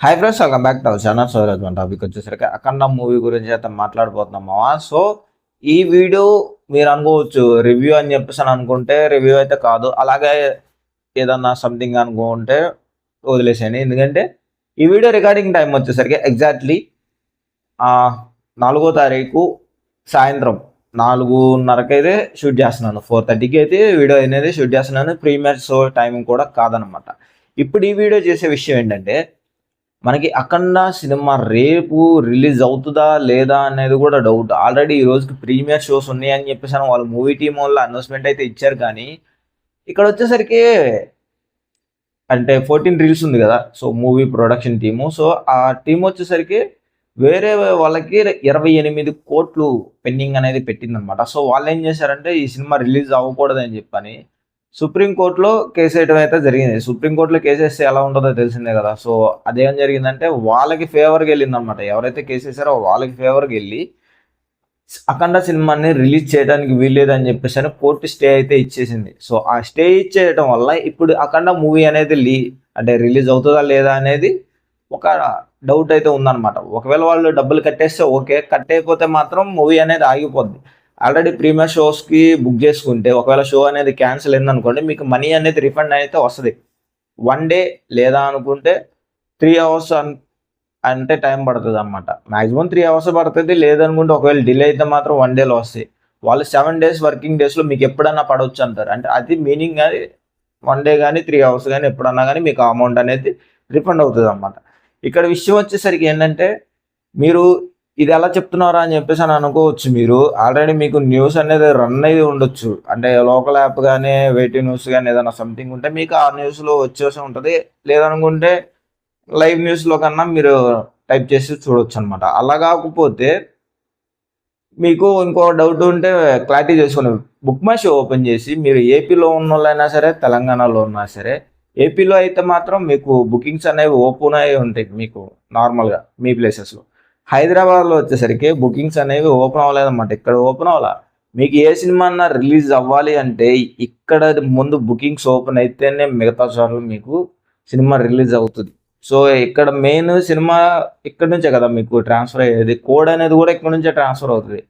Hi friends, welcome back to our channel. So ఈరోజు మన topic వచ్చేసరికి అఖండ మూవీ గురించి అయితే మాట్లాడబోతున్నామా. సో ఈ వీడియో మీరు అనుకోవచ్చు రివ్యూ అని చెప్పేసి అని అనుకుంటే రివ్యూ అయితే కాదు, అలాగే ఏదన్నా సంథింగ్ అనుకుంటే వదిలేసేయండి. ఎందుకంటే ఈ వీడియో రికార్డింగ్ టైం వచ్చేసరికి ఎగ్జాక్ట్లీ 4వ తారీఖు సాయంత్రం 4:30కి అయితే షూట్ చేస్తున్నాను. 4:30కి అయితే వీడియో అనేది షూట్ చేస్తున్నాను. ప్రీమియర్ షో టైం కూడా కాదనమాట. ఇప్పుడు ఈ వీడియో చేసే విషయం ఏంటంటే, మనకి అఖండ సినిమా రేపు రిలీజ్ అవుతుందా లేదా అనేది కూడా డౌట్. ఆల్రెడీ ఈ రోజుకి ప్రీమియర్ షోస్ ఉన్నాయని చెప్పేసి వాళ్ళు మూవీ టీం వాళ్ళు అనౌన్స్మెంట్ అయితే ఇచ్చారు. కానీ ఇక్కడ వచ్చేసరికి అంటే 14 రీల్స్ ఉంది కదా, so movie production team. So ఆ టీం వచ్చేసరికి వేరే వాళ్ళకి 28 కోట్లు పెండింగ్ అనేది పెట్టిందనమాట. సో వాళ్ళు ఏం చేశారంటే ఈ సినిమా రిలీజ్ అవ్వకూడదని చెప్పని సుప్రీంకోర్టులో కేసు వేయడం అయితే జరిగింది. సుప్రీంకోర్టులో కేసు వేస్తే ఎలా ఉంటుందో తెలిసిందే కదా. సో అదేం జరిగిందంటే వాళ్ళకి ఫేవర్గా వెళ్ళింది అనమాట. ఎవరైతే కేసు వేసారో వాళ్ళకి ఫేవర్గా వెళ్ళి అఖండ సినిమాని రిలీజ్ చేయడానికి వీల్లేదని చెప్పేసి అని కోర్టు స్టే అయితే ఇచ్చేసింది. సో ఆ స్టే ఇచ్చేయడం వల్ల ఇప్పుడు అఖండ మూవీ అనేది అంటే రిలీజ్ అవుతుందా లేదా అనేది ఒక డౌట్ అయితే ఉందన్నమాట. ఒకవేళ వాళ్ళు డబ్బులు కట్టేస్తే ఓకే, కట్టేయకపోతే మాత్రం మూవీ అనేది ఆగిపోద్ది. ఆల్రెడీ ప్రీమియర్ షోస్కి బుక్ చేసుకుంటే ఒకవేళ షో అనేది క్యాన్సిల్ అయిందనుకోండి, మీకు మనీ అనేది రిఫండ్ అయితే వస్తుంది. 1 డే లేదా అనుకుంటే 3 అవర్స్ అంటే టైం పడుతుంది అనమాట. మ్యాక్సిమం 3 అవర్స్ పడుతుంది. లేదనుకుంటే ఒకవేళ డిలే అయితే మాత్రం 1 డేలో వస్తాయి. వాళ్ళు 7 డేస్ వర్కింగ్ డేస్లో మీకు ఎప్పుడన్నా పడవచ్చు అంటారు. అంటే అది మీనింగ్ కానీ 1 డే కానీ 3 అవర్స్ కానీ ఎప్పుడన్నా కానీ మీకు అమౌంట్ అనేది రిఫండ్ అవుతుంది అనమాట. ఇక్కడ విషయం వచ్చేసరికి ఏంటంటే, మీరు ఇది ఎలా చెప్తున్నారా అని చెప్పేసి అని అనుకోవచ్చు. మీరు ఆల్రెడీ మీకు న్యూస్ అనేది రన్ అయ్యి ఉండొచ్చు. అంటే లోకల్ యాప్ కానీ వెయిటింగ్ న్యూస్ కానీ ఏదైనా సంథింగ్ ఉంటే మీకు ఆ న్యూస్లో వచ్చేసి ఉంటుంది. లేదనుకుంటే లైవ్ న్యూస్లో కన్నా మీరు టైప్ చేసి చూడొచ్చు అనమాట. అలా కాకపోతే మీకు ఇంకో డౌట్ ఉంటే క్లారిటీ చేసుకుని బుక్ మై షో ఓపెన్ చేసి మీరు ఏపీలో ఉన్న వాళ్ళైనా సరే, తెలంగాణలో ఉన్నా సరే, ఏపీలో అయితే మాత్రం మీకు బుకింగ్స్ అనేవి ఓపెన్ అయ్యి ఉంటాయి మీకు నార్మల్గా మీ ప్లేసెస్లో. హైదరాబాద్లో వచ్చేసరికి బుకింగ్స్ అనేవి ఓపెన్ అవ్వలేదన్నమాట. ఇక్కడ ఓపెన్ అవ్వాల. మీకు ఏ సినిమా అన్నా రిలీజ్ అవ్వాలి అంటే ఇక్కడ ముందు బుకింగ్స్ ఓపెన్ అయితేనే మిగతా చోట్ల మీకు సినిమా రిలీజ్ అవుతుంది. సో ఇక్కడ మెయిన్ సినిమా ఇక్కడ నుంచే కదా మీకు ట్రాన్స్ఫర్ అయ్యేది. కోడ్ అనేది కూడా ఇక్కడ నుంచే ట్రాన్స్ఫర్ అవుతుంది.